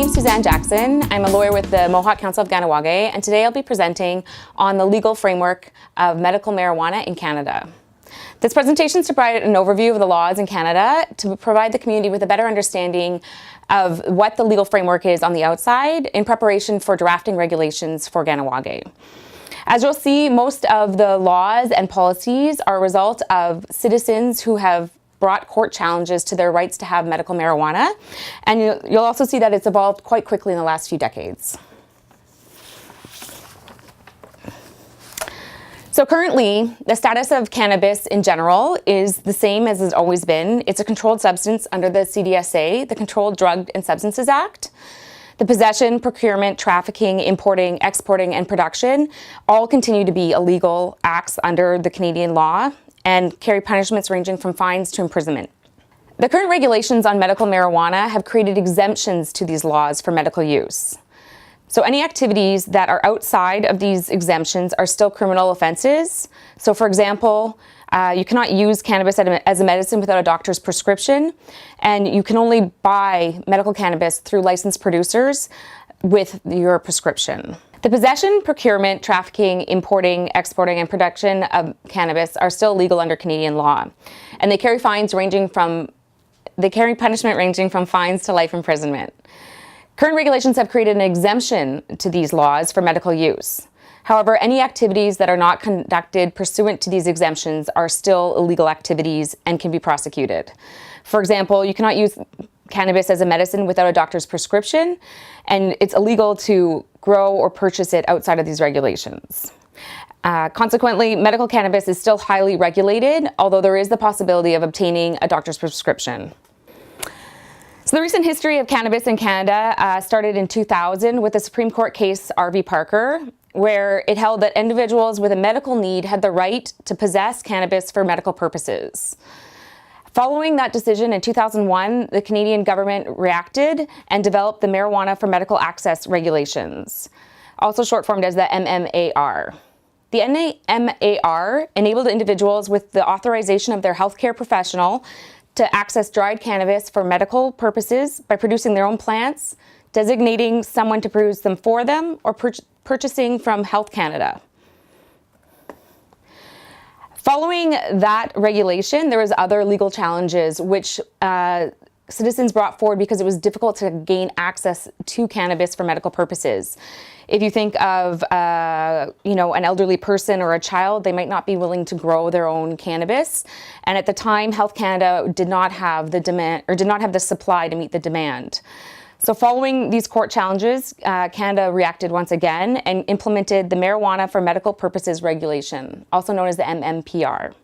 name's Suzanne Jackson. I'm a lawyer with the Mohawk Council of Kahnawake, and today I'll be presenting on the legal framework of medical marijuana in Canada. This presentation is to provide an overview of the laws in Canada to provide the community with a better understanding of what the legal framework is on the outside in preparation for drafting regulations for Kahnawake. As you'll see, most of the laws and policies are a result of citizens who have brought court challenges to their rights to have medical marijuana, and you'll also see that it's evolved quite quickly in the last few decades. So currently, the status of cannabis in general is the same as it's always been. It's a controlled substance under the CDSA, the Controlled Drug and Substances Act. The possession, procurement, trafficking, importing, exporting, and production all continue to be illegal acts under the Canadian law and carry punishments ranging from fines to imprisonment. The current regulations on medical marijuana have created exemptions to these laws for medical use. So any activities that are outside of these exemptions are still criminal offenses. So for example, you cannot use cannabis as a medicine without a doctor's prescription, and you can only buy medical cannabis through licensed producers with your prescription. The possession, procurement, trafficking, importing, exporting, and production of cannabis are still legal under Canadian law, and they carry punishment ranging from fines to life imprisonment. Current regulations have created an exemption to these laws for medical use. However, any activities that are not conducted pursuant to these exemptions are still illegal activities and can be prosecuted. For example, you cannot use cannabis as a medicine without a doctor's prescription, and it's illegal to grow or purchase it outside of these regulations. Consequently, medical cannabis is still highly regulated, although there is the possibility of obtaining a doctor's prescription. So the recent history of cannabis in Canada started in 2000 with the Supreme Court case R.V. Parker, where it held that individuals with a medical need had the right to possess cannabis for medical purposes. Following that decision in 2001, the Canadian government reacted and developed the Marijuana for Medical Access Regulations, also short-formed as the MMAR. The MMAR enabled individuals with the authorization of their healthcare professional to access dried cannabis for medical purposes by producing their own plants, designating someone to produce them for them, or purchasing from Health Canada. Following that regulation, there was other legal challenges which citizens brought forward because it was difficult to gain access to cannabis for medical purposes. If you think of an elderly person or a child, they might not be willing to grow their own cannabis. And at the time, Health Canada did not have the demand or did not have the supply to meet the demand. So following these court challenges, Canada reacted once again and implemented the Marijuana for Medical Purposes Regulation, also known as the MMPR.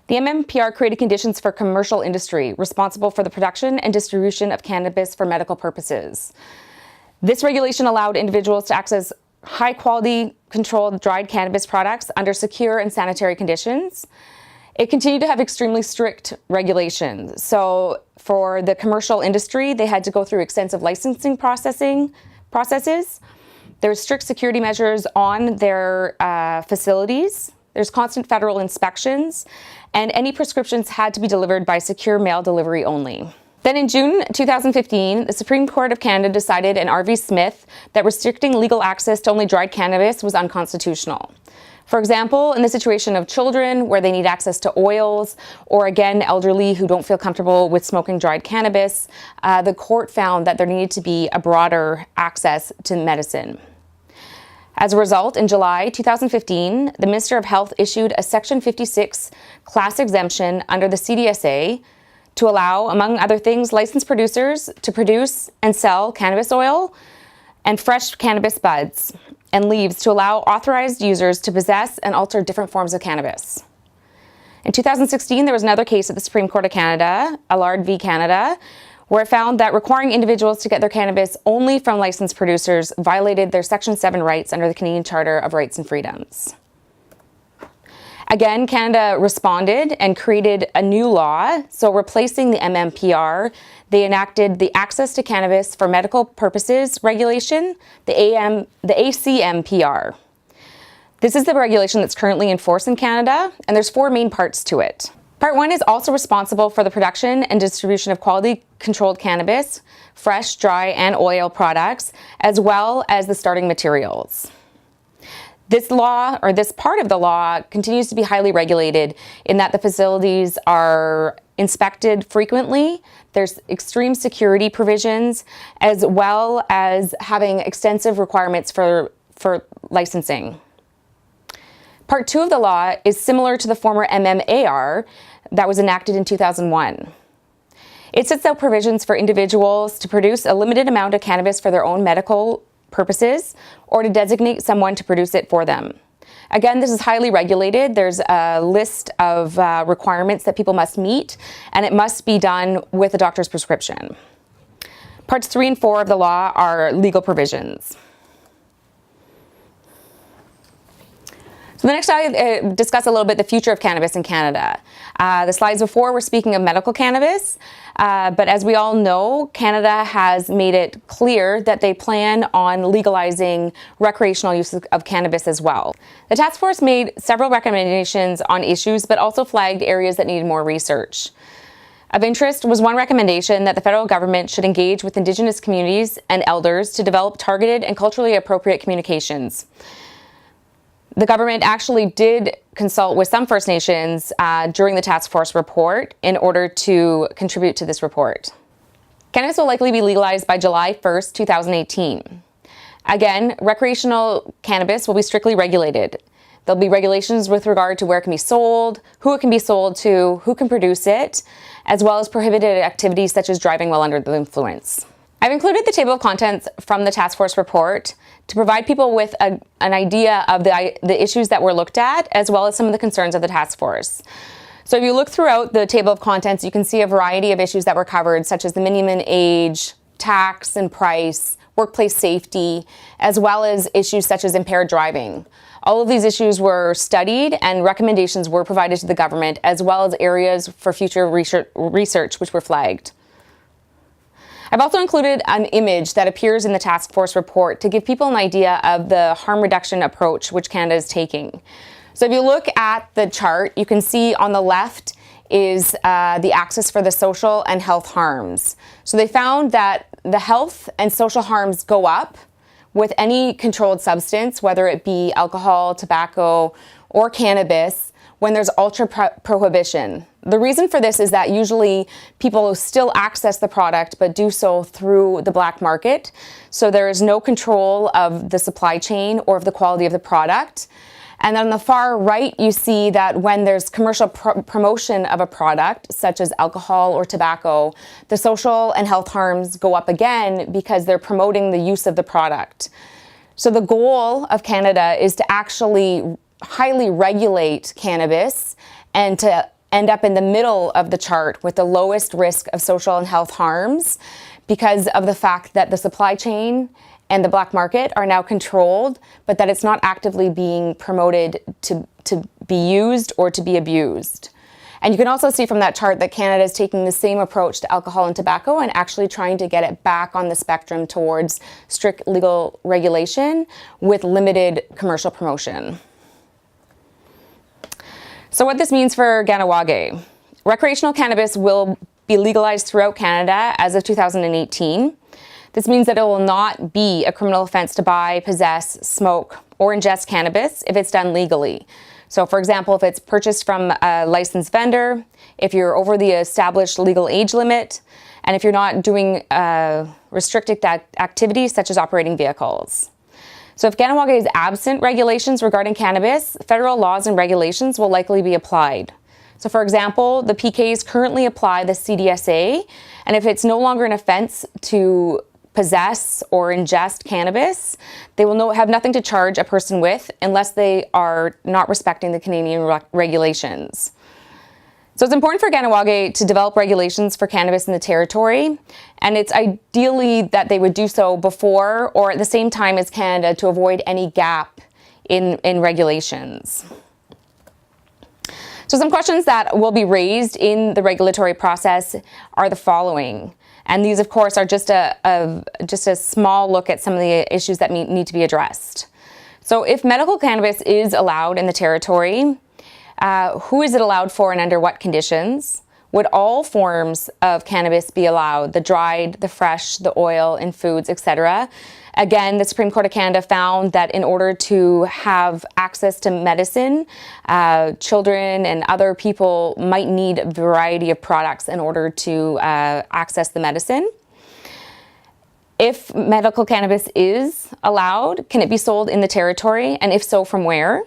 The MMPR created conditions for commercial industry responsible for the production and distribution of cannabis for medical purposes. This regulation allowed individuals to access high-quality, controlled, dried cannabis products under secure and sanitary conditions. It continued to have extremely strict regulations. So for the commercial industry, they had to go through extensive licensing processes. There's strict security measures on their facilities. There's constant federal inspections, and any prescriptions had to be delivered by secure mail delivery only. Then in June 2015, the Supreme Court of Canada decided in R.V. Smith that restricting legal access to only dried cannabis was unconstitutional. For example, in the situation of children where they need access to oils, or again, elderly who don't feel comfortable with smoking dried cannabis, the court found that there needed to be a broader access to medicine. As a result, in July 2015, the Minister of Health issued a Section 56 class exemption under the CDSA to allow, among other things, licensed producers to produce and sell cannabis oil and fresh cannabis buds and leaves to allow authorized users to possess and alter different forms of cannabis. In 2016, there was another case at the Supreme Court of Canada, Allard v. Canada, where it found that requiring individuals to get their cannabis only from licensed producers violated their Section 7 rights under the Canadian Charter of Rights and Freedoms. Again, Canada responded and created a new law. So replacing the MMPR, they enacted the Access to Cannabis for Medical Purposes Regulation, the ACMPR. This is the regulation that's currently in force in Canada, and there's 4 main parts to it. Part 1 is also responsible for the production and distribution of quality controlled cannabis, fresh, dry, and oil products, as well as the starting materials. This law, or this part of the law, continues to be highly regulated in that the facilities are inspected frequently. There's extreme security provisions, as well as having extensive requirements for licensing. Part 2 of the law is similar to the former MMAR that was enacted in 2001. It sets out provisions for individuals to produce a limited amount of cannabis for their own medical purposes or to designate someone to produce it for them. Again, this is highly regulated. There's a list of requirements that people must meet, and it must be done with a doctor's prescription. Parts 3 and 4 of the law are legal provisions. So the next I discuss a little bit the future of cannabis in Canada. The slides before were speaking of medical cannabis, but as we all know, Canada has made it clear that they plan on legalizing recreational use of cannabis as well. The task force made several recommendations on issues, but also flagged areas that needed more research. Of interest was one recommendation that the federal government should engage with Indigenous communities and elders to develop targeted and culturally appropriate communications. The government actually did consult with some First Nations during the task force report in order to contribute to this report. Cannabis will likely be legalized by July 1st, 2018. Again, recreational cannabis will be strictly regulated. There'll be regulations with regard to where it can be sold, who it can be sold to, who can produce it, as well as prohibited activities such as driving while under the influence. I've included the table of contents from the task force report to provide people with an idea of the issues that were looked at, as well as some of the concerns of the task force. So if you look throughout the table of contents, you can see a variety of issues that were covered, such as the minimum age, tax and price, workplace safety, as well as issues such as impaired driving. All of these issues were studied and recommendations were provided to the government, as well as areas for future research which were flagged. I've also included an image that appears in the task force report to give people an idea of the harm reduction approach which Canada is taking. So if you look at the chart, you can see on the left is the axis for the social and health harms. So they found that the health and social harms go up with any controlled substance, whether it be alcohol, tobacco, or cannabis, when there's ultra prohibition. The reason for this is that usually people still access the product but do so through the black market. So there is no control of the supply chain or of the quality of the product. And on the far right, you see that when there's commercial promotion of a product, such as alcohol or tobacco, the social and health harms go up again because they're promoting the use of the product. So the goal of Canada is to actually highly regulate cannabis and to end up in the middle of the chart with the lowest risk of social and health harms because of the fact that the supply chain and the black market are now controlled, but that it's not actively being promoted to be used or to be abused. And you can also see from that chart that Canada is taking the same approach to alcohol and tobacco and actually trying to get it back on the spectrum towards strict legal regulation with limited commercial promotion. So what this means for Kahnawake. Recreational cannabis will be legalized throughout Canada as of 2018. This means that it will not be a criminal offense to buy, possess, smoke, or ingest cannabis if it's done legally. So for example, if it's purchased from a licensed vendor, if you're over the established legal age limit, and if you're not doing restricted activities such as operating vehicles. So if Kahnawake is absent regulations regarding cannabis, federal laws and regulations will likely be applied. So for example, the PKs currently apply the CDSA, and if it's no longer an offense to possess or ingest cannabis, they will have nothing to charge a person with unless they are not respecting the Canadian regulations. So it's important for Kahnawake to develop regulations for cannabis in the territory, and it's ideally that they would do so before or at the same time as Canada to avoid any gap in regulations. So some questions that will be raised in the regulatory process are the following. And these, of course, are just a small look at some of the issues that need to be addressed. So if medical cannabis is allowed in the territory, Who is it allowed for and under what conditions? Would all forms of cannabis be allowed? The dried, the fresh, the oil in foods, etc. Again, the Supreme Court of Canada found that in order to have access to medicine, children and other people might need a variety of products in order to access the medicine. If medical cannabis is allowed, can it be sold in the territory? And if so, from where?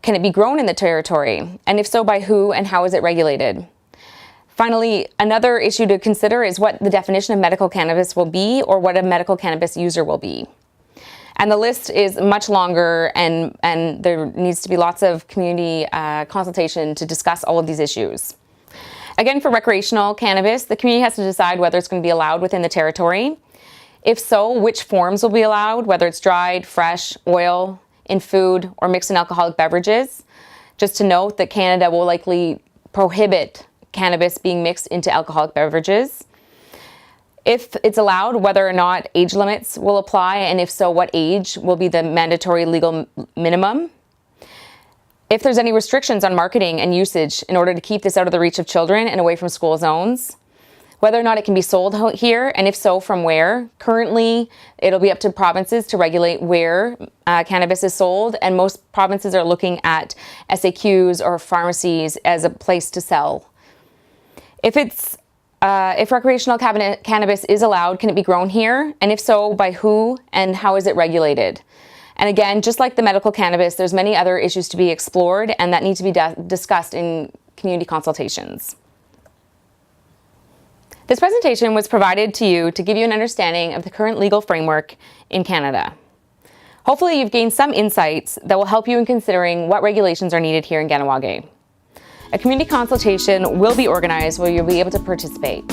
Can it be grown in the territory? And if so, by who and how is it regulated? Finally, another issue to consider is what the definition of medical cannabis will be, or what a medical cannabis user will be. And the list is much longer, and there needs to be lots of community consultation to discuss all of these issues. Again, for recreational cannabis, the community has to decide whether it's going to be allowed within the territory. If so, which forms will be allowed, whether it's dried, fresh, oil, in food, or mixed in alcoholic beverages. Just to note that Canada will likely prohibit cannabis being mixed into alcoholic beverages. If it's allowed, whether or not age limits will apply, and if so, what age will be the mandatory legal minimum. If there's any restrictions on marketing and usage in order to keep this out of the reach of children and away from school zones. Whether or not it can be sold here, and if so, from where. Currently, it'll be up to provinces to regulate where cannabis is sold, and most provinces are looking at SAQs or pharmacies as a place to sell. If recreational cannabis is allowed, can it be grown here? And if so, by who and how is it regulated? And again, just like the medical cannabis, there's many other issues to be explored and that need to be discussed in community consultations. This presentation was provided to you to give you an understanding of the current legal framework in Canada. Hopefully you've gained some insights that will help you in considering what regulations are needed here in Kahnawake. A community consultation will be organized where you'll be able to participate.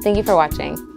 Thank you for watching.